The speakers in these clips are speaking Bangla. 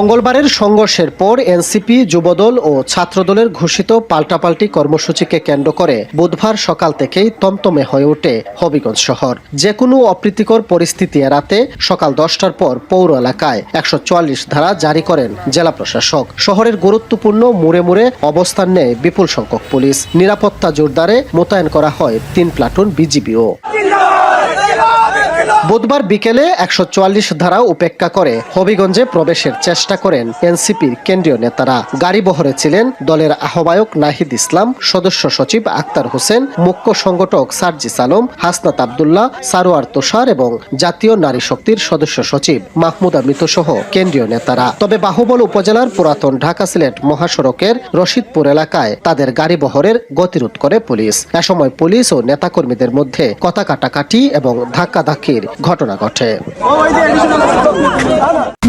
মঙ্গলবারের সংঘর্ষের পর এনসিপি, যুবদল ও ছাত্রদলের ঘোষিত পাল্টাপাল্টি কর্মসূচিকে কেন্দ্র করে বুধবার সকাল থেকেই তমতমে হয়ে ওঠে হবিগঞ্জ শহর। যে কোনো অপ্রীতিকর পরিস্থিতি এড়াতে সকাল 10টার পর পৌর এলাকায় 144 ধারা জারি করেন জেলা প্রশাসক। শহরের গুরুত্বপূর্ণ মোড়ে মোড়ে অবস্থান নেয় বিপুল সংখ্যক পুলিশ। নিরাপত্তা জোরদারে মোতায়েন করা হয় 3 প্লাটুন বিজিবিও। বুধবার বিকেলে 144 ধারা উপেক্ষা করে হবিগঞ্জে প্রবেশের চেষ্টা করেন এনসিপির কেন্দ্রীয় নেতারা। গাড়ি বহরে ছিলেন দলের আহ্বায়ক নাহিদ ইসলাম, সদস্য সচিব আক্তার হোসেন, মুখ্য সংগঠক সার্জিস আলম, হাসনাত আবদুল্লাহ, সারোয়ার তুষার এবং জাতীয় নারী শক্তির সদস্য সচিব মাহমুদা মৃত সহ কেন্দ্রীয় নেতারা। তবে বাহুবল উপজেলার পুরাতন ঢাকা সিলেট মহাসড়কের রশিদপুর এলাকায় তাদের গাড়ি বহরের গতিরোধ করে পুলিশ। এ সময় পুলিশ ও নেতাকর্মীদের মধ্যে কথা কাটাকাটি এবং ধাক্কাধাক্কির ঘটনা ঘটে।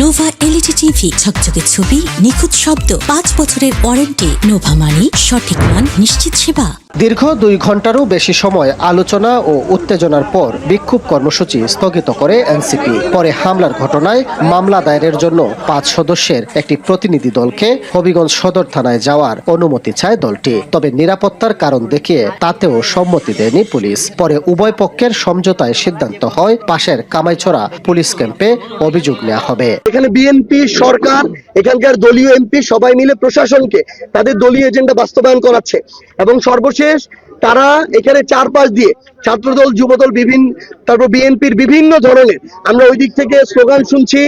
নোভা এলইডি টিভি, ঝকঝকে ছবি, নিখুঁত শব্দ, 5 বছরের ওয়ারেন্টি। নোভা মানি সঠিক মান, নিশ্চিত সেবা। দীর্ঘ 2 ঘন্টারও বেশি সময় আলোচনা ও উত্তেজনার পর বিক্ষোভ কর্মসূচি স্থগিত করে এনসিপি। পরে হামলার ঘটনায় মামলা দায়েরের জন্য 5 সদস্যের একটি প্রতিনিধি দলকে হবিগঞ্জ সদর থানায় যাওয়ার অনুমতি চায় দলটি। তবে নিরাপত্তার কারণ দেখিয়ে তাতেও সম্মতি দেয়নি পুলিশ। পরে উভয় পক্ষের সমঝোতায় সিদ্ধান্ত হয় পাশের কামাইছড়া পুলিশ ক্যাম্পে অভিযোগ নেওয়া হবে। এখানে বিএনপি, সরকার, এখানকার দলীয় এমপি সবাই মিলে প্রশাসনকে তাদের দলীয় এজেন্ডা বাস্তবায়ন করাচ্ছে এবং সর্বশেষ তারা এখানে চারপাশ দিয়ে ছাত্রদল, যুবদল, তারপর বিএনপির বিভিন্ন ধরনের আমরা ওই দিক থেকে স্লোগান শুনছি।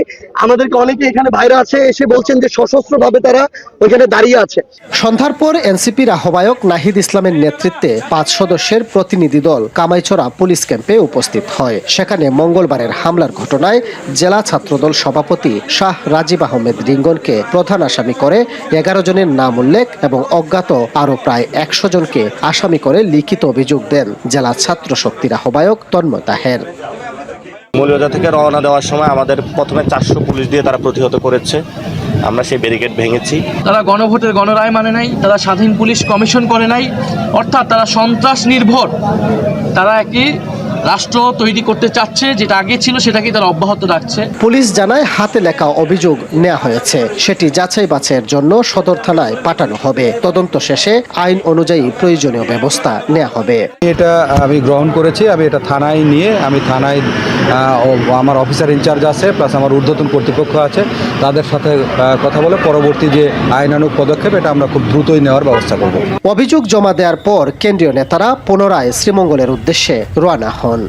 আমাদেরকে অনেকে এখানে বাইরে আছে এসে বলছেন যে সশস্ত্রভাবে তারা ওইখানে দাঁড়িয়ে আছে। সন্ধ্যার পর এনসিপির আহ্বায়ক নাহিদ ইসলামের নেতৃত্বে 5 সদস্যের প্রতিনিধি দল কামাইছড়া পুলিশ ক্যাম্পে উপস্থিত হয়। সেখানে মঙ্গলবারের হামলার ঘটনায় জেলা ছাত্রদল সভাপতি শাহ রাজীব আহমেদ রিঙ্গনকে প্রধান আসামি করে 11 জনের নাম উল্লেখ এবং অজ্ঞাত আরো প্রায় 100 জনকে আসামি করে লিখিত অভিযোগ দেন জেলা ছাত্র শক্তির আহ্বায়ক তন্ময় তাহের। মৌলভীবাজার থেকে রওনা দেওয়ার সময় আমাদের প্রথমে 400 পুলিশ দিয়ে তারা প্রতিহত করেছে। আমরা সেই ব্যারিকেড ভেঙেছি। তারা গণভোটের গণরায় মানে নাই, তারা স্বাধীন পুলিশ কমিশন করে নাই, অর্থাৎ তারা সন্ত্রাস নির্ভর তারা একই রাষ্ট্র তৈরি করতে চাচ্ছে। যেটা আগে ছিল সেটাকে তারা অব্যাহত রাখছে। পুলিশ জানায় হাতে লেখা অভিযোগ নেওয়া হয়েছে, সেটি যাচাই বাছাইয়ের জন্য সদর থানায় পাঠানো হবে। তদন্ত শেষে আইন অনুযায়ী প্রয়োজনীয় ব্যবস্থা নেওয়া হবে। এটা আমি গ্রহণ করেছি। আমি এটা থানায় নিয়ে থানায় আমার অফিসার ইনচার্জ আছে, প্লাস আমার ঊর্ধ্বতন কর্তৃপক্ষ আছে, তাদের সাথে কথা বলে পরবর্তী যে আইনানুগ পদক্ষেপ এটা আমরা খুব দ্রুতই নেওয়ার ব্যবস্থা করব। অভিযোগ জমা দেওয়ার পর কেন্দ্রীয় নেতারা পুনরায় শ্রীমঙ্গলের উদ্দেশ্যে রওনা হন।